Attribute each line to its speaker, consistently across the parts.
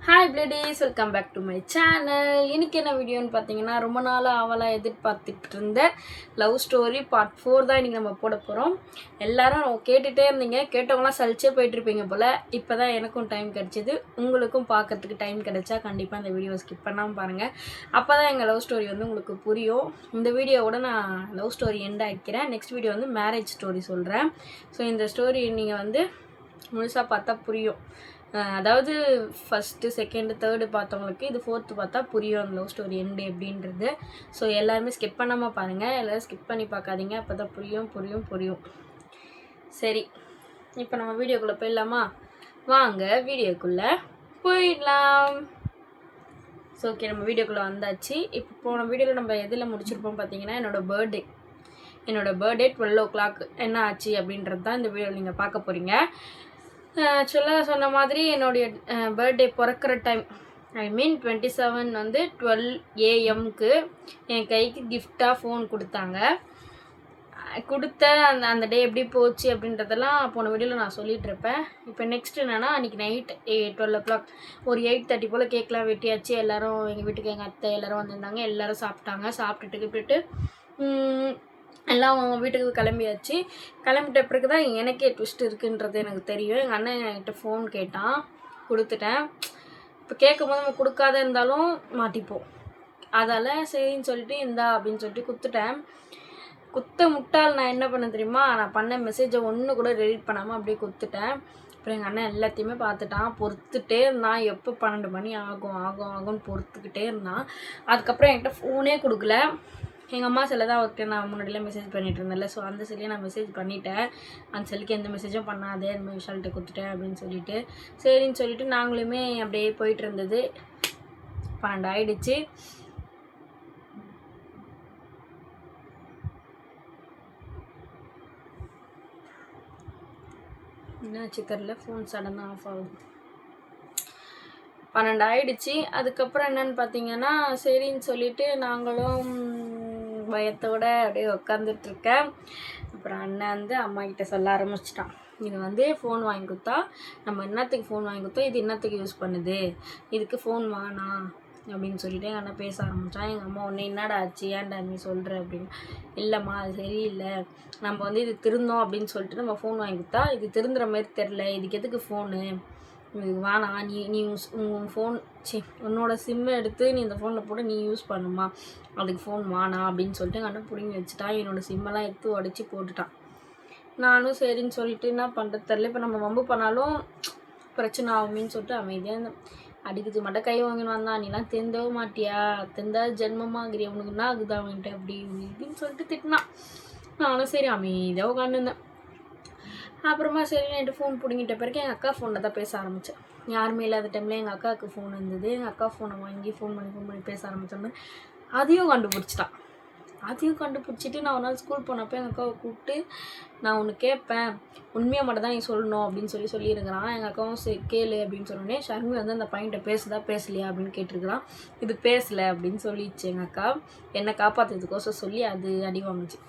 Speaker 1: Hi பிளேடிஸ், welcome back to my channel. இன்றைக்கி என்ன வீடியோன்னு பார்த்தீங்கன்னா, ரொம்ப நாளாக அவளாக எதிர்பார்த்துட்டு இருந்த லவ் ஸ்டோரி பார்ட் 4 தான் இன்றைக்கி நம்ம போட போகிறோம். எல்லோரும் கேட்டுகிட்டே இருந்தீங்க, கேட்டவங்களாம் சலிச்சே போயிட்டுருப்பீங்க போல். இப்போ தான் எனக்கும் டைம் கிடச்சிது, உங்களுக்கும் பார்க்கறதுக்கு டைம் கிடச்சா கண்டிப்பாக இந்த வீடியோ ஸ்கிப் பண்ணாமல் பாருங்கள். அப்போ தான் எங்கள் லவ் ஸ்டோரி வந்து உங்களுக்கு புரியும். இந்த வீடியோவோட நான் லவ் ஸ்டோரி எண்ட் ஆகிக்கிறேன். நெக்ஸ்ட் வீடியோ வந்து மேரேஜ் ஸ்டோரி சொல்கிறேன். ஸோ இந்த ஸ்டோரி நீங்கள் வந்து முழுசாக பார்த்தா புரியும். அதாவது ஃபஸ்ட்டு, செகண்டு, தேர்டு பார்த்தவங்களுக்கு இது ஃபோர்த்து பார்த்தா புரியும் அந்த லவ் ஸ்டோரி எண்டு எப்படின்றது. ஸோ எல்லாருமே ஸ்கிப் பண்ணாமல் பாருங்கள், எல்லோரும் ஸ்கிப் பண்ணி பார்க்காதீங்க, அப்போ தான் புரியும். சரி, இப்போ நம்ம வீடியோக்குள்ளே போயிடலாமா? வாங்க வீடியோக்குள்ளே போயிடலாம். ஸோ ஓகே, நம்ம வீடியோக்குள்ளே வந்தாச்சு. இப்போ போன வீடியோவில் நம்ம எதில் முடிச்சிருப்போம் பார்த்தீங்கன்னா, என்னோடய பர்த்டே 12 o'clock என்ன ஆச்சு அப்படின்றது தான் இந்த வீடியோவில் நீங்கள் பார்க்க போகிறீங்க. சொன்ன மாதிரி என்னுடைய பர்த்டே பிறக்கிற டைம், ஐ மீன் 27 வந்து 12 AM என் கைக்கு கிஃப்டாக ஃபோன் கொடுத்தாங்க. அந்த டே எப்படி போச்சு அப்படின்றதெல்லாம் போன வீடியோவில் நான் சொல்லிகிட்ருப்பேன். இப்போ நெக்ஸ்ட் என்னென்னா, அன்றைக்கி நைட் 12 o'clock ஒரு 8:30 போல் கேக்லாம் வெட்டியாச்சு. எல்லோரும் எங்கள் வீட்டுக்கு எங்கள் அத்தை எல்லோரும் வந்திருந்தாங்க. எல்லோரும் சாப்பிட்டாங்க. சாப்பிட்டுட்டு எல்லாம் அவங்க வீட்டுக்கு கிளம்பியாச்சு. கிளம்பிட்ட பிறகு தான் எனக்கே ட்விஸ்ட் இருக்குன்றது எனக்கு தெரியும். எங்கள் அண்ணன் என்கிட்ட ஃபோன் கேட்டான், கொடுத்துட்டேன். இப்போ கேட்கும்போது நம்ம கொடுக்காத இருந்தாலும் மாட்டிப்போம். அதால் சரின்னு சொல்லிட்டு இந்தா அப்படின்னு சொல்லிட்டு கொடுத்துட்டேன். முட்டால் நான் என்ன பண்ண தெரியுமா, நான் பண்ண மெசேஜை ஒன்று கூட டெலிட் பண்ணாமல் அப்படியே கொடுத்துட்டேன். அப்புறம் எங்கள் அண்ணன் எல்லாத்தையுமே பார்த்துட்டான், பொறுத்துட்டே இருந்தான். எப்போ 12 மணி ஆகும்னு பொறுத்துக்கிட்டே இருந்தான். அதுக்கப்புறம் என்கிட்ட ஃபோனே கொடுக்கல. எங்கள் அம்மா செல்லை தான் ஒருத்தர் நான் முன்னாடிலாம் மெசேஜ் பண்ணிகிட்டு இருந்தேன்ல, ஸோ அந்த செல்லையை நான் மெசேஜ் பண்ணிட்டேன். அந்த செல்லுக்கு எந்த மெசேஜும் பண்ணாதே, இந்த மாதிரி விஷால்கிட்ட கொடுத்துட்டேன் அப்படின்னு சொல்லிட்டு சரின்னு சொல்லிட்டு நாங்களுமே அப்படியே போயிட்டு இருந்தது. 12 ஆயிடுச்சு. என்னாச்சு தெரில, ஃபோன் சடனாக ஆஃப் ஆகுது. 12 ஆயிடுச்சு. அதுக்கப்புறம் என்னன்னு பார்த்தீங்கன்னா, சரின்னு சொல்லிட்டு நாங்களும் பயத்தோட அப்படியே உட்காந்துட்ருக்கேன். அப்புறம் அண்ணன் வந்து அம்மா கிட்ட சொல்ல ஆரம்பிச்சிட்டான், இது வந்து ஃபோன் வாங்கி கொடுத்தா நம்ம என்னத்துக்கு ஃபோன் வாங்கி கொடுத்தோம், இது என்னத்துக்கு யூஸ் பண்ணுது, இதுக்கு ஃபோன் வேணாம் அப்படின்னு சொல்லிட்டு எங்கள் அண்ணன் பேச ஆரம்பித்தான். எங்கள் அம்மா ஒன்று என்னடா ஆச்சு, ஏன்டா நீ சொல்கிற அப்படின்னு. இல்லைம்மா அது சரியில்லை, நம்ம வந்து இது திருந்தோம் அப்படின்னு சொல்லிட்டு நம்ம ஃபோன் வாங்கி கொடுத்தா இது திருந்துற மாதிரி தெரில, இதுக்கு எதுக்கு ஃபோனு, வேணாம், நீ உன் ஃபோன் உன்னோட சிம்மை எடுத்து நீ இந்த ஃபோனில் போட்டு நீ யூஸ் பண்ணுமா, அதுக்கு ஃபோன் வேணாம் அப்படின்னு சொல்லிட்டு எங்கள் அண்ணன் பிடிங்கி வச்சுட்டான். என்னோடய சிம்மெல்லாம் எடுத்து உடச்சி போட்டுட்டான். நானும் சரின்னு சொல்லிட்டு என்ன பண்ணுறது தெரில. இப்போ நம்ம வம்பு பண்ணாலும் பிரச்சனை ஆகுமின்னு சொல்லிட்டு அமைதியாக அடிக்கிறது மட்டும் கை வாங்கின்னு வந்தான். நீலாம் தெரிந்தவே மாட்டியா, தெரிந்தா ஜென்மமாகிறிய, உனக்கு என்ன ஆகுது அவன்கிட்ட அப்படி இப்படின்னு சொல்லிட்டு திட்டினான். நானும் சரி அமைதியாக உட்காந்துருந்தேன். அப்புறமா சரி நைட்டு ஃபோன் பிடிங்கிட்ட பிறகு எங்கள் அக்கா ஃபோனில் தான் பேச ஆரம்பித்தேன். யாருமே இல்லாத டைமில் எங்கள் அக்காவுக்கு ஃபோன் இருந்தது. எங்கள் அக்கா ஃபோனை வாங்கி ஃபோன் பண்ணி பேச ஆரம்பித்தோம்னா அதையும் கண்டுபிடிச்சிட்டான். அதையும் கண்டுபிடிச்சிட்டு நான் ஒரு நாள் ஸ்கூல் போனப்போ எங்கள் அக்காவை கூப்பிட்டு நான் ஒன்று கேட்பேன், உண்மையாக மட்டும் தான் நீ சொல்லணும் அப்படின்னு சொல்லியிருக்கிறான். எங்கள் அக்காவும் சரி கேளு அப்படின்னு சொன்னோடனே ஷர்மி வந்து அந்த பையன்கிட்ட பேசலையா அப்படின்னு கேட்டிருக்கிறான். இது பேசலை அப்படின்னு சொல்லிடுச்சு எங்கள் அக்கா. என்னை காப்பாற்றுறதுக்கோசம் சொல்லி அது அடி வாங்குச்சு.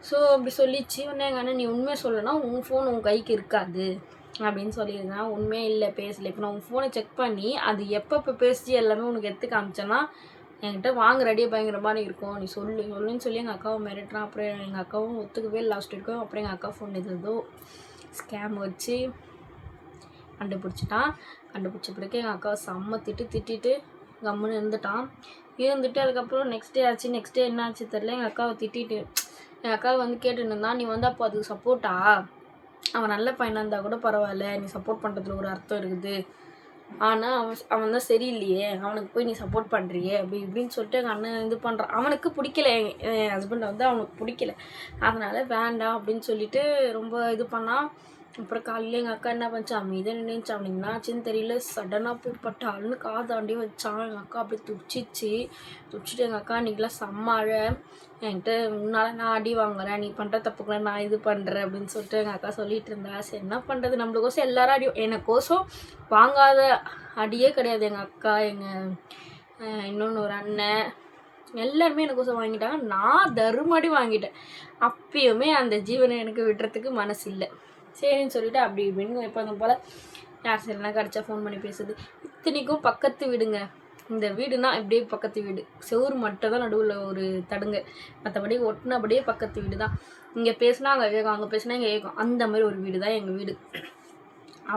Speaker 1: ஸோ அப்படி சொல்லிச்சு. உடனே எங்கள் அண்ணன் நீ உண்மையை சொல்லனா உன் ஃபோன் உன் கைக்கு இருக்காது அப்படின்னு சொல்லியிருந்தான். உண்மையே இல்லை, பேசலை. இப்போ நான் உன் ஃபோனை செக் பண்ணி அது எப்போ பேசி எல்லாமே உனக்கு எடுத்து காமிச்சேன்னா என்கிட்ட வாங்குற அடியே பயங்கர மாதிரி இருக்கும், நீ சொல்லுன்னு சொல்லி எங்கள் அக்காவை மிரட்டுறான். அப்புறம் எங்கள் அக்காவும் ஒத்துக்கவே லாஸ்ட் இருக்கும். அப்புறம் எங்கள் அக்கா ஃபோன் ஏதோ ஸ்கேம் வச்சு கண்டுபிடிச்ச பிறகு எங்கள் அக்காவை செம்ம திட்டிட்டு கம்முன்னு இருந்துட்டு அதுக்கப்புறம் நெக்ஸ்ட் டே என்ன ஆச்சு தெரில. எங்கள் அக்காவை திட்டிட்டு எங்கள் அக்காவை வந்து கேட்டுன்னு இருந்தான், நீ வந்து அப்போ அதுக்கு சப்போர்ட்டா, அவன் நல்ல பையனாக இருந்தால் கூட பரவாயில்ல, நீ சப்போர்ட் பண்ணுறதுல ஒரு அர்த்தம் இருக்குது, ஆனால் அவன் தான் சரியில்லையே, அவனுக்கு போய் நீ சப்போர்ட் பண்ணுறியே அப்படி இப்படின்னு சொல்லிட்டு எங்கள் அண்ணன் இது பண்ணுறான். அவனுக்கு பிடிக்கல, என் ஹஸ்பண்டை வந்து அவனுக்கு பிடிக்கல, அதனால் வேண்டாம் அப்படின்னு சொல்லிட்டு ரொம்ப இது பண்ணான். அப்புறம் காலையில் எங்கள் அக்கா என்ன பண்ணிச்சு, அமைதியாக நின்றுச்சு. அவனுக்கு என்னாச்சுன்னு தெரியல, சடனாக போய் பட்டாலுன்னு காதாண்டி வச்சான். எங்கள் அக்கா அப்படியே துடிச்சிட்டு எங்கள் அக்கா அன்றைக்கெலாம் செம்ம என்கிட்ட முன்னால் நான் அடி வாங்குறேன், நீ பண்ணுற தப்புக்குலாம் நான் இது பண்ணுறேன் அப்படின்னு சொல்லிட்டு எங்கள் அக்கா சொல்லிகிட்டு இருந்தா. சரி என்ன பண்ணுறது, நம்மளுக்கோசம் எல்லாரும் அடியும், எனக்கோசம் வாங்காத அடியே கிடையாது. எங்கள் அக்கா, எங்கள் இன்னொன்று ஒரு அண்ணன் எல்லாருமே எனக்கோசம் வாங்கிட்டாங்க. நான் தருமடி வாங்கிட்டேன். அப்பயுமே அந்த ஜீவனை எனக்கு விடுறதுக்கு மனசு இல்லை. சரின்னு சொல்லிவிட்டு அப்படி இப்படின்னு எப்போதும் போல் யார் சரினா கிடச்சா ஃபோன் பண்ணி பேசுது. இத்தனைக்கும் பக்கத்து வீடுங்க. இந்த வீடுனா இப்படியே பக்கத்து வீடு, செவுறு மட்டும் தான் நடுவில் ஒரு தடுங்க, மற்றபடி ஒட்டினபடியே பக்கத்து வீடு தான். இங்கே பேசினா அங்கே கேட்கும், அங்கே பேசினா இங்கே கேட்கும். அந்த மாதிரி ஒரு வீடு தான் எங்கள் வீடு.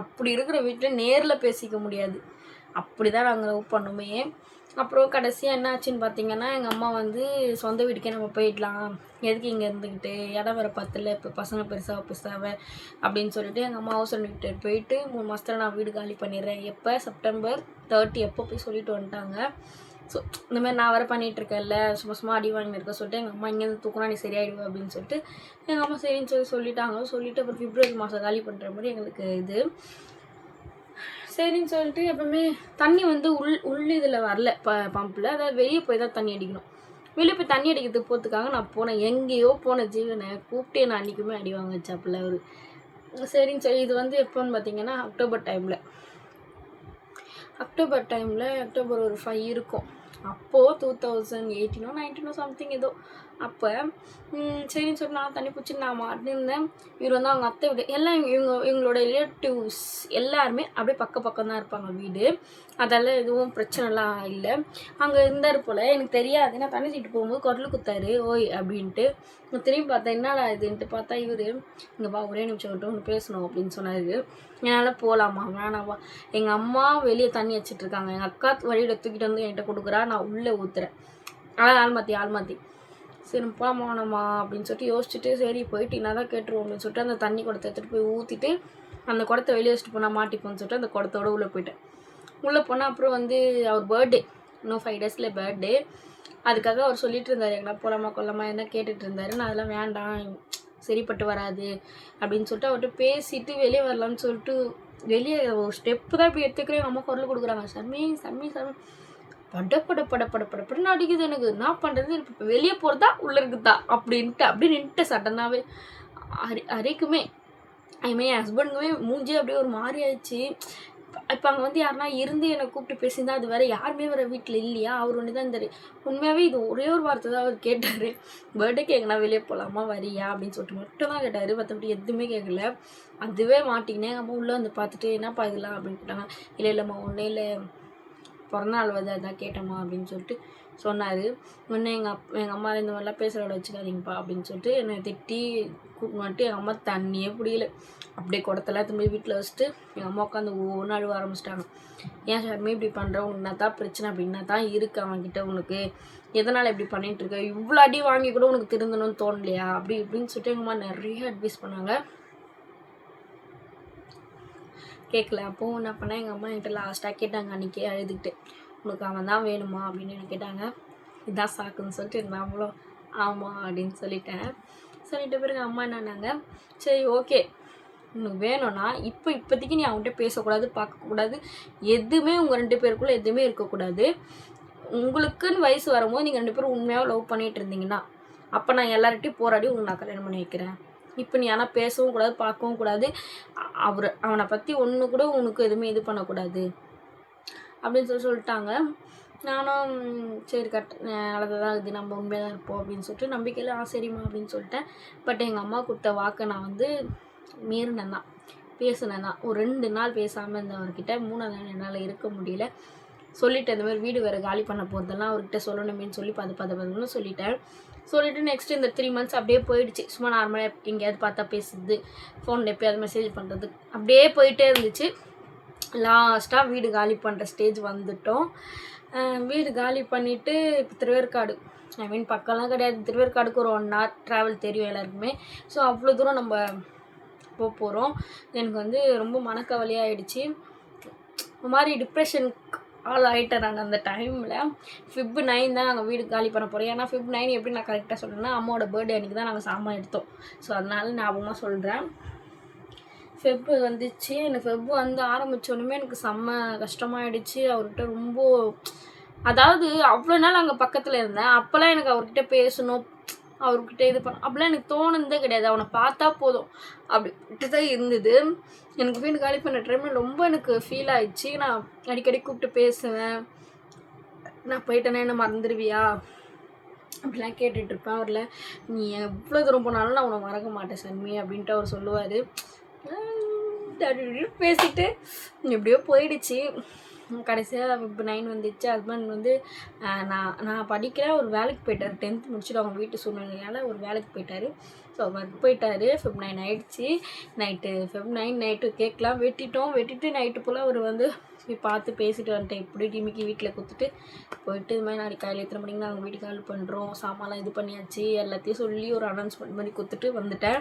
Speaker 1: அப்படி இருக்கிற வீட்டில் நேரில் பேசிக்க முடியாது. அப்படி தான் நாங்கள் லவ் பண்ணுமே. அப்புறம் கடைசியாக என்ன ஆச்சுன்னு பார்த்தீங்கன்னா, எங்கள் அம்மா வந்து சொந்த வீட்டுக்கே நம்ம போயிடலாம், எதுக்கு இங்கே இருந்துக்கிட்டு, இடம் வேறு பத்தல, இப்போ பசங்க பெருசாக அப்படின்னு சொல்லிட்டு எங்கள் அம்மா ஹவுஸ் ரெண்ட்டுக்கிட்ட போயிட்டு 3 மாதத்தில் நான் வீடு காலி பண்ணிடுறேன். எப்போ செப்டம்பர் 30 எப்போ போய் சொல்லிட்டு வந்துட்டாங்க. ஸோ இந்தமாதிரி நான் வேறு பண்ணிகிட்ருக்கேன்ல, சும்மா அடி வாங்கியிருக்க சொல்லிட்டு எங்கள் அம்மா இங்கேருந்து தூக்குனா நீ சரியாயிடுவேன் அப்படின்னு சொல்லிட்டு எங்கள் அம்மா சரின்னு சொல்லிட்டாங்க. சொல்லிவிட்டு அப்புறம் பிப்ரவரி மாதம் காலி பண்ணுற மாதிரி எங்களுக்கு இது சரின்னு சொல்லிட்டு எப்பவுமே தண்ணி வந்து உள் இதில் வரல, பம்பில், அதாவது வெளியே போய் தான் தண்ணி அடிக்கணும். வெளியே போய் தண்ணி அடிக்கிறதுக்கு போகிறதுக்காக நான் போனேன். எங்கேயோ போன ஜீவனை கூப்பிட்டே நான் அன்றைக்குமே அடி வாங்க வச்சாப்புல அவர். சரின்னு சொல்லி இது வந்து எப்போன்னு பார்த்தீங்கன்னா அக்டோபர் டைமில் அக்டோபர் ஒரு 5 இருக்கும். அப்போது 2018 19 சம்திங் ஏதோ. அப்போ சரின்னு சொல்லி நான் தண்ணி பிடிச்சிட்டு நான் மாட்டிருந்தேன். இவர் வந்து அவங்க அத்தை வீடு எல்லாம் இவங்களோட ரிலேட்டிவ்ஸ் எல்லாருமே அப்படியே பக்கம் தான் இருப்பாங்க வீடு. அதெல்லாம் எதுவும் பிரச்சனைலாம் இல்லை. அங்கே இருந்தார் போல், எனக்கு தெரியாது. நான் தண்ணி தூக்கிட்டு போகும்போது குரல் குத்தாரு, ஓய் அப்படின்ட்டு. நான் திரும்பி பார்த்தேன், என்னடா இதுன்ட்டு பார்த்தா இவர், இங்கே பா ஒரே நிமிஷம் விட்டு ஒன்று பேசணும் அப்படின்னு சொன்னார். என்னால் போகலாமா வேணாவா, எங்கள் அம்மா வெளியே தண்ணி வச்சிட்ருக்காங்க, எங்கள் அக்கா வழியில் தூக்கிட்டு வந்து என்கிட்ட கொடுக்குறா, நான் உள்ளே ஊற்றுறேன், அதான் ஆள் மாற்றி சரி போகலாமா வேணாமா அப்படின்னு சொல்லிட்டு யோசிச்சுட்டு சரி போயிட்டு என்ன தான் கேட்டுருவோம் அப்படின்னு சொல்லிட்டு அந்த தண்ணி குடத்தை எடுத்துகிட்டு போய் ஊற்றிட்டு அந்த குடத்தை வெளியே வச்சுட்டு போனால் மாட்டிப்போன்னு சொல்லிட்டு அந்த குடத்தோட உள்ளே போயிட்டேன். உள்ளே போனால் அப்புறம் வந்து அவர் பர்த்டே, இன்னும் 5 days பர்த்டே, அதுக்காக அவர் சொல்லிட்டு இருந்தார் எங்கன்னா போகலாமா கொல்லாமா என்ன கேட்டுட்டு இருந்தார். நான் அதெல்லாம் வேண்டாம், சரிப்பட்டு வராது அப்படின்னு சொல்லிட்டு அவர்கிட்ட பேசிட்டு வெளியே வரலான்னு சொல்லிட்டு வெளியே ஒரு ஸ்டெப்பு தான் இப்படி எடுத்துக்கிறேன். எங்கள் அம்மா குரல் கொடுக்குறாங்க, சம்மி படப்படன்னு அடிக்குது. எனக்கு என்ன பண்ணுறது, இப்போ வெளியே போகிறதா உள்ளே இருக்குதா அப்படின்ட்டு அப்படியே நின்றுட்டு சடனாகவே அரைக்குமே என் ஹஸ்பண்டுக்குமே மூஞ்சி அப்படியே ஒரு மாதிரி ஆயிடுச்சு. இப்போ அங்கே வந்து யாருனா இருந்து என்னை கூப்பிட்டு பேசியிருந்தா அது வேறு, யாருமே வேறு வீட்டில் இல்லையா, அவர் ஒன்று தான் இருந்தார். உண்மையாகவே இது ஒரே ஒரு வார்த்தை தான் அவர் கேட்டார், பர்த்டேக்கு எங்கன்னா வெளியே போகலாமா வரியா அப்படின்னு சொல்லிட்டு மட்டும் தான் கேட்டார், மற்றபடி எதுவுமே கேட்கல. அதுவே மாட்டிக்கினேன். எங்கள் அம்மா உள்ளே வந்து பார்த்துட்டு என்னப்பா இதெல்லாம் அப்படின்னு கேட்டாங்க. இல்லைம்மா ஒன்றே இல்லை, பிறந்தநாள் வந்து அதான் கேட்டம்மா அப்படின்னு சொல்லிட்டு சொன்னார். முன்னே எங்கள் அம்மா இந்த மாதிரிலாம் பேசுகிறவளை வச்சுக்காதீங்கப்பா அப்படின்னு சொல்லிட்டு என்னை திட்டி கூப்பிட்டு வந்துட்டு எங்கள் அம்மா தண்ணியே பிடிக்கல, அப்படியே குடத்தெல்லாம் திரும்பி வீட்டில் வச்சுட்டு எங்கள் அம்மா உட்காந்து ஒவ்வொன்று அழுவ ஆரம்பிச்சிட்டாங்க. ஏன் சார்மே இப்படி பண்ணுற, உனக்கு என்ன தான் பிரச்சனை அப்படின்னா தான் இருக்குது அவன்கிட்ட, உனக்கு எதனால் இப்படி பண்ணிகிட்ருக்க, இவ்வளோ அடி வாங்கி கூட உனக்கு திருந்தணும்னு தோணலையா அப்படி இப்படின்னு சொல்லிட்டு எங்கள் அம்மா நிறைய அட்வைஸ் பண்ணாங்க. கேட்கல. அப்போது என்ன பண்ணேன், எங்கள் அம்மா என்கிட்ட லாஸ்ட்டாக கேட்டாங்க அன்றைக்கே அழுதுகிட்டு, உனக்கு அவன் தான் வேணுமா அப்படின்னு என்ன கேட்டாங்க. இதுதான் சாக்குன்னு சொல்லிட்டு நாமளும் ஆமாம் அப்படின்னு சொல்லிட்ட பிறகு அம்மா என்னன்னாங்க, சரி ஓகே உனக்கு வேணும்னா இப்போதைக்கு நீ அவன்கிட்ட பேசக்கூடாது, பார்க்கக்கூடாது, எதுவுமே உங்கள் 2 பேருக்குள்ளே எதுவுமே இருக்கக்கூடாது. உங்களுக்குன்னு வயசு வரும்போது நீங்கள் 2 பேரும் உண்மையாக லவ் பண்ணிகிட்டு இருந்தீங்கன்னா அப்போ நான் எல்லார்கிட்டையும் போராடி உங்களுக்கு நான் கல்யாணம் பண்ணி வைக்கிறேன். இப்போ நீ ஆனால் பேசவும் கூடாது, பார்க்கவும் கூடாது, அவனை பற்றி ஒன்று கூட உனக்கு எதுவுமே இது பண்ணக்கூடாது அப்படின்னு சொல்லிட்டாங்க. நானும் சரி நல்லதாக இது நம்ம உண்மையாக தான் இருப்போம் அப்படின்னு சொல்லிட்டு நம்பிக்கையில் சரிம்மா அப்படின்னு சொல்லிட்டேன். பட் எங்கள் அம்மா கொடுத்த வாக்கை நான் வந்து மீறினேன்னா பேசினேன்னா ஒரு 2 நாள் பேசாமல் இருந்தவர்கிட்ட 3ஆவது நாள் என்னால் இருக்க முடியல. சொல்லிவிட்டு இந்த மாதிரி வீடு வேறு காலி பண்ண போகிறதெல்லாம் அவர்கிட்ட சொல்லணுமேன்னு சொல்லி பதன்னு சொல்லிவிட்டு நெக்ஸ்ட்டு இந்த 3 months அப்படியே போயிடுச்சு. சும்மா நார்மலாக எங்கேயாவது பார்த்தா பேசுறது, ஃபோனில் எப்போயாவது மெசேஜ் பண்ணுறது அப்படியே போயிட்டே இருந்துச்சு. லாஸ்ட்டாக வீடு காலி பண்ணுற ஸ்டேஜ் வந்துட்டோம். வீடு காலி பண்ணிவிட்டு இப்போ திருவேற்காடு, ஐ மீன் பக்கம்லாம் கிடையாது, திருவேற்காடுக்கு ஒரு 1 hour ட்ராவல் தெரியும் எல்லாருக்குமே. ஸோ அவ்வளோ தூரம் நம்ம போகிறோம். எனக்கு வந்து ரொம்ப மனக்கவலையாகிடுச்சு, ஒரு மாதிரி டிப்ரெஷனுக்கு ஆள் ஆகிட்டேன் நான் அந்த டைமில். Feb 9 தான் நாங்கள் வீடு காலி பண்ண போகிறோம். ஏன்னா Feb 9 எப்படி நான் கரெக்டாக சொல்கிறேன்னா அம்மாவோட பர்த்டே அன்றைக்கி தான் நாங்கள் சாமான் எடுத்தோம். ஸோ அதனால ஞாபகமாக சொல்கிறேன். Feb வந்துச்சு. எனக்கு Feb வந்து ஆரம்பித்தோடனே எனக்கு செம்ம கஷ்டமாயிடுச்சு. அவர்கிட்ட ரொம்ப, அதாவது அவ்வளோ நாள் அங்கே பக்கத்தில் இருந்தேன், அப்போல்லாம் எனக்கு அவர்கிட்ட பேசணும், அவர்கிட்ட இது பண்ண அப்படிலாம் எனக்கு தோணுனதே கிடையாது. அவனை பார்த்தா போதும் அப்படி தான் இருந்தது. எனக்கு வீடு காலி பண்ண டைமில் ரொம்ப எனக்கு ஃபீல் ஆயிடுச்சு. நான் அடிக்கடி கூப்பிட்டு பேசுவேன், நான் போயிட்டேன்னா என்ன மறந்துடுவியா அப்படிலாம் கேட்டுட்ருப்பேன். அவரில் நீ எவ்வளோ தூரம் போனாலும் நான் உன்னை மறக்க மாட்டேன் சன்மி அப்படின்ட்டு அவர் சொல்லுவார். அப்படி பேசிட்டு எப்படியோ போயிடுச்சு. கடைசியாக இப்போ 9 வந்துச்சு. ஹஸ்பண்ட் வந்து நான் படிக்கிறேன், ஒரு வேலைக்கு போயிட்டார். 10th முடிச்சுட்டு அவங்க வீட்டு சூழ்நிலையால் ஒரு வேலைக்கு போயிட்டார். ஸோ ஒர்க் போயிட்டார். Feb 9 ஆகிடுச்சி. Feb 9 நைட்டு கேட்கலாம் வெட்டிட்டு நைட்டு போல் அவர் வந்து போய் பார்த்து பேசிட்டு வந்துட்டேன். இப்படி டிமிக்கி வீட்டில் கொடுத்துட்டு போயிட்டு இது மாதிரி நாளைக்கு காலையில் எத்தனை மணிக்கு நாங்கள் வீட்டுக்கு கால் பண்ணுறோம், சாமான்லாம் இது பண்ணியாச்சு எல்லாத்தையும் சொல்லி ஒரு அனௌன்ஸ்மெண்ட் மாதிரி கொடுத்துட்டு வந்துட்டேன்.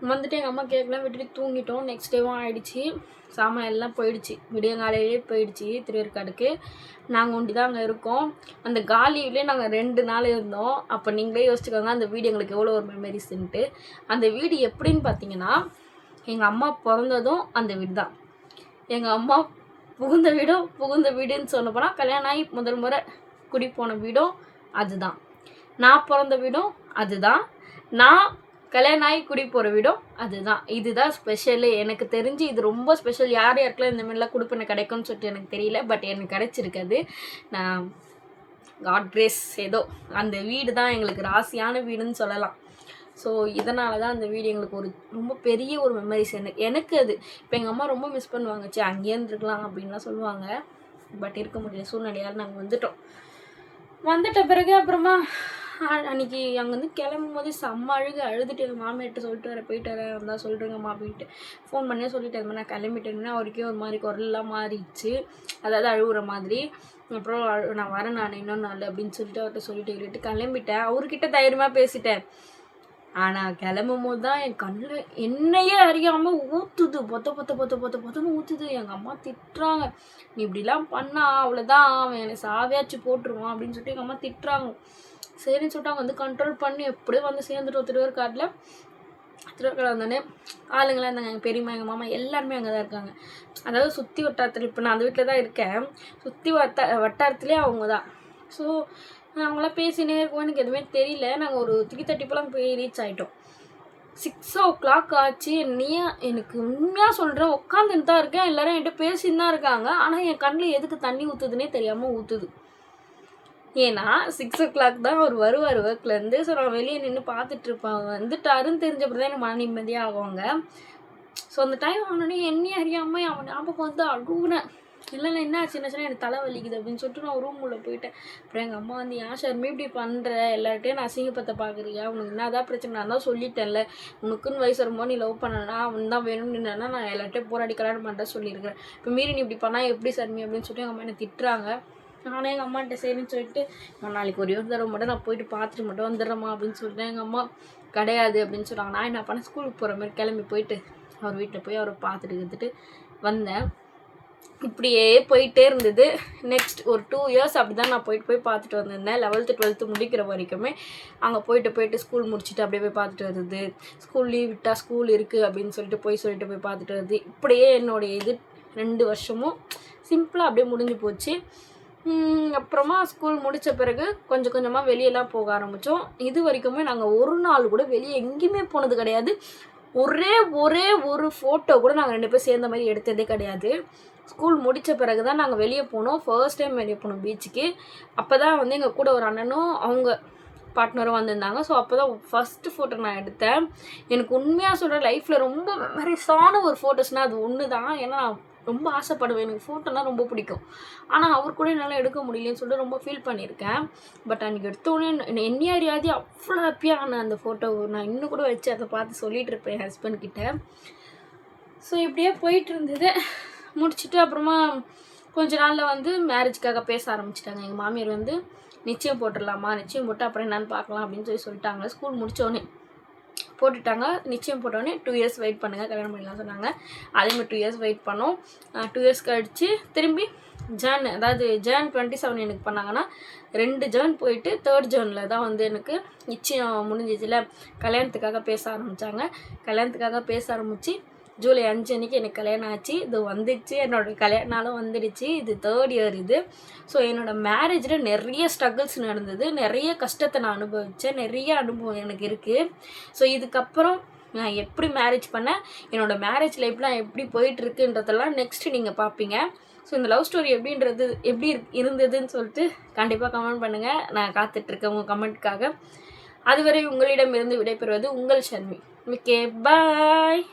Speaker 1: எங்கள் அம்மா கேட்கலாம் விட்டுட்டு தூங்கிட்டோம். நெக்ஸ்ட் டேவும் ஆகிடுச்சி. சாமான் எல்லாம் போயிடுச்சு. விடியங்காலையிலே போயிடுச்சு. திருவேற்காடுக்கு நாங்கள் ஒண்டி தான் அங்கே இருக்கோம். அந்த காலியிலே நாங்கள் 2 நாள் இருந்தோம். அப்போ நீங்களே யோசிச்சுக்கோங்க அந்த வீடு எங்களுக்கு எவ்வளோ ஒரு மெமரிஸ்ன்ட்டு. அந்த வீடு எப்படின்னு பார்த்தீங்கன்னா, எங்கள் அம்மா பிறந்ததும் அந்த வீடு தான். எங்கள் அம்மா புகுந்த வீடுன்னு சொல்ல போனால் கல்யாணம் ஆகி முதல் முறை குடி போன வீடும் அதுதான். நான் பிறந்த வீடும் அதுதான். நான் கல்யாணம் ஆகி குடி போகிற வீடும் அதுதான். இதுதான் ஸ்பெஷலு. எனக்கு தெரிஞ்சு இது ரொம்ப ஸ்பெஷல். யாருக்கெல்லாம் இந்த மாதிரிலாம் கொடுப்பனை கிடைக்கும்னு சொல்லிட்டு எனக்கு தெரியல. பட் எனக்கு கிடைச்சிருக்காது. நான் காட் கிரேஸ் ஏதோ அந்த வீடு தான் எங்களுக்கு ராசியான வீடுன்னு சொல்லலாம். ஸோ இதனால தான் அந்த வீடு எங்களுக்கு ஒரு ரொம்ப பெரிய ஒரு மெமரிஸ். எனக்கு அது இப்போ எங்கள் அம்மா ரொம்ப மிஸ் பண்ணுவாங்கச்சு. அங்கேயே இருந்துருக்கலாம் அப்படின்லாம் சொல்லுவாங்க. பட் இருக்க முடியல, சூழ்நிலையால் நாங்கள் வந்துட்ட பிறகு அப்புறமா அன்றைக்கி அங்கேருந்து கிளம்பும் போது செம்ம அழுதுட்டு எங்கள் மாமியார்கிட்ட சொல்லிட்டு போயிட்டு வரேன் தான் சொல்கிறேங்கம்மா அப்படின்ட்டு ஃபோன் பண்ணி சொல்லிட்டு அது மாதிரி நான் கிளம்பிட்டேன்னா அவருக்கே ஒரு மாதிரி குரல்லாம் மாறிடுச்சு. அதாவது அழுகுற மாதிரி. அப்புறம் நான் வரேன் இன்னொரு நாள் அப்படின்னு சொல்லிட்டு அவர்கிட்ட சொல்லிட்டு கிளம்பிட்டேன். அவர்கிட்ட தைரியமாக பேசிட்டேன். ஆனால் கிளம்பும் போது தான் என் கண்ணில் என்னையே அறியாமல் ஊற்றுது. பொத்தன்னு ஊற்றுது. எங்கள் அம்மா திட்டுறாங்க, நீ இப்படிலாம் பண்ணால் அவ்வளோதான், அவன் என்னை சாவியாச்சு போட்டுருவான் அப்படின்னு சொல்லிட்டு எங்கள் அம்மா திட்டுறாங்க. சரின்னு சொல்லிட்டு அவங்க வந்து கண்ட்ரோல் பண்ணி எப்படியே வந்து சேர்ந்துட்டோம். திருவேற்காடு வந்தோடனே ஆளுங்களாம் இருந்தாங்க. எங்கள் பெரியம்மா, எங்கள் மாமா எல்லாருமே அங்கே தான் இருக்காங்க. அதாவது சுற்றி வட்டாரத்தில் இப்போ நான் அந்த வீட்டில் தான் இருக்கேன். சுற்றி வட்டாரத்துலேயே அவங்க தான். ஸோ அவங்களாம் பேசினே இருக்கோம். எனக்கு எதுவுமே தெரியல. நாங்கள் ஒரு 3:30 போல் போய் ரீச் ஆகிட்டோம். 6 o'clock ஆச்சு. எனக்கு உண்மையாக சொல்கிறேன், உட்காந்துன்னு தான் இருக்கேன். எல்லோரும் என்கிட்ட பேசின்னு தான் இருக்காங்க. ஆனால் என் கண்ணில் எதுக்கு தண்ணி ஊற்றுதுன்னே தெரியாமல் ஊற்றுது. ஏன்னா 6 o'clock தான் அவர் வருவார் ஒர்க்லேருந்து. ஸோ நான் வெளியே நின்று பார்த்துட்ருப்பேன். வந்துட்டாருன்னு தெரிஞ்சப்பறம் தான் எனக்கு மன நிம்மதியாக ஆகுவாங்க. ஸோ அந்த டைம் ஆனோடனே என்னையும் அறியாமல் அவன் ஞாபகம் வந்து அழுகுனேன். இல்லை என்ன ஆச்சுன்னா எனக்கு தலை வலிக்குது அப்படின்னு சொல்லிட்டு நான் ரூம் உள்ள போயிட்டேன். அப்புறம் எங்கள் அம்மா வந்து ஏன் ஷர்மி இப்படி பண்ணுற, எல்லார்ட்டையும் நான் அசிங்கப்பத்தை பார்க்குறியா, உனக்கு என்ன தான் பிரச்சனை, நான் தான் சொல்லிட்டேன்ல, உனக்குன்னு வயசு வரும்போது நீ லவ் பண்ணனா அவன் தான் வேணும்னு நின்னா நான் எல்லார்ட்டையும் போராடி கல்யாணம் பண்ணுறேன் சொல்லியிருக்கிறேன். இப்போ மீறி நீ இப்படி பண்ணால் எப்படி ஷர்மி அப்படின்னு சொல்லிட்டு எங்கள் அம்மா என்னை திட்டுறாங்க. நானே எங்கள் அம்மாட்ட சரின்னு சொல்லிட்டு நாளைக்கு ஒரே ஒரு தடவை மட்டும் நான் போயிட்டு பார்த்துட்டு மட்டும் வந்துடுறேம்மா அப்படின்னு சொல்லிட்டேன். எங்கள் அம்மா கிடையாது அப்படின்னு சொல்கிறாங்க. நான் என்ன பண்ணேன், ஸ்கூலுக்கு போகிற மாதிரி கிளம்பி போயிட்டு அவர் வீட்டில் போய் அவரை பார்த்துட்டு வந்தேன். இப்படியே போயிட்டே இருந்தது. நெக்ஸ்ட் ஒரு 2 years அப்படி தான் நான் போய் பார்த்துட்டு வந்திருந்தேன். 11th 12th முடிக்கிற வரைக்குமே அங்கே போயிட்டு ஸ்கூல் முடிச்சுட்டு அப்படியே போய் பார்த்துட்டு வருது. ஸ்கூல் லீவ் விட்டால் ஸ்கூல் இருக்குது அப்படின்னு சொல்லிட்டு போய் பார்த்துட்டு வருது. இப்படியே என்னுடைய 2 வருஷமும் சிம்பிளாக அப்படியே முடிஞ்சு போச்சு. அப்புறமா ஸ்கூல் முடித்த பிறகு கொஞ்சம் கொஞ்சமாக வெளியெல்லாம் போக ஆரம்பித்தோம். இது வரைக்குமே நாங்கள் ஒரு நாள் கூட வெளியே எங்கேயுமே போனது கிடையாது. ஒரே ஒரு ஃபோட்டோ கூட நாங்கள் 2 பேர் சேர்ந்த மாதிரி எடுத்ததே கிடையாது. ஸ்கூல் முடித்த பிறகு தான் நாங்கள் வெளியே போனோம். ஃபர்ஸ்ட் டைம் வெளியே போனோம் பீச்சுக்கு. அப்போ தான் வந்து எங்கள் கூட ஒரு அண்ணனும் அவங்க பார்ட்னரும் வந்திருந்தாங்க. ஸோ அப்போ தான் ஃபஸ்ட்டு ஃபோட்டோ நான் எடுத்தேன். எனக்கு உண்மையாக சொல்கிற லைஃப்பில் ரொம்ப மெமரிஸான ஒரு ஃபோட்டோஸ்னால் அது ஒன்று தான். ஏன்னா நான் ரொம்ப ஆசைப்படுவேன், எனக்கு ஃபோட்டோனா ரொம்ப பிடிக்கும். ஆனால் அவர் கூட என்னால் எடுக்க முடியலன்னு சொல்லிட்டு ரொம்ப ஃபீல் பண்ணியிருக்கேன். பட் அன்றைக்கி எடுத்தோடனே என்னையே அறியாதி அவ்வளோ ஹாப்பியாக ஆன அந்த ஃபோட்டோ நான் இன்னும் கூட வச்சு அதை பார்த்து சொல்லிகிட்டு இருப்பேன் என் ஹஸ்பண்ட் கிட்ட. ஸோ இப்படியே போயிட்டு இருந்தது. முடிச்சுட்டு அப்புறமா கொஞ்ச நாளில் வந்து மேரேஜுக்காக பேச ஆரம்பிச்சிட்டாங்க. எங்கள் மாமியார் வந்து நிச்சயம் போட்டுடலாமா, நிச்சயம் போட்டு அப்புறம் என்னென்னு பார்க்கலாம் அப்படின்னு சொல்லிட்டாங்க. ஸ்கூல் முடித்தோடனே போட்டுட்டாங்க. நிச்சயம் போட்டோடனே 2 years வெயிட் பண்ணுங்கள், கல்யாணம் பண்ணிடலாம் சொன்னாங்க. அதேமாதிரி 2 years வெயிட் பண்ணோம். 2 years கழிச்சு திரும்பி ஜான் 27 எனக்கு பண்ணாங்கன்னா 2 ஜான் போயிட்டு 3rd ஜானில் தான் வந்து எனக்கு நிச்சயம் முடிஞ்சிச்சுல. கல்யாணத்துக்காக பேச ஆரம்பித்தாங்க. கல்யாணத்துக்காக பேச ஆரம்பித்து ஜூலை 5 அன்றைக்கி எனக்கு கல்யாணம் ஆச்சு. இது வந்துடுச்சு, என்னோடய கல்யாண நாளும் வந்துடுச்சு. இது 3rd year இது. ஸோ என்னோடய மேரேஜில் நிறைய ஸ்ட்ரகிள்ஸ் நடந்தது, நிறைய கஷ்டத்தை நான் அனுபவித்தேன், நிறைய அனுபவம் எனக்கு இருக்குது. ஸோ இதுக்கப்புறம் நான் எப்படி மேரேஜ் பண்ணேன், என்னோடய மேரேஜ் லைஃப்லாம் எப்படி போயிட்டுருக்குன்றதெல்லாம் நெக்ஸ்ட்டு நீங்கள் பார்ப்பீங்க. ஸோ இந்த லவ் ஸ்டோரி எப்படி இருந்ததுன்னு சொல்லிட்டு கண்டிப்பாக கமெண்ட் பண்ணுங்கள். நான் காத்துட்ருக்கேன் உங்கள் கமெண்ட்டுக்காக. அதுவரை உங்களிடமிருந்து விடைபெறுவது உங்கள் ஷர்மி. ஓகே, பாய்.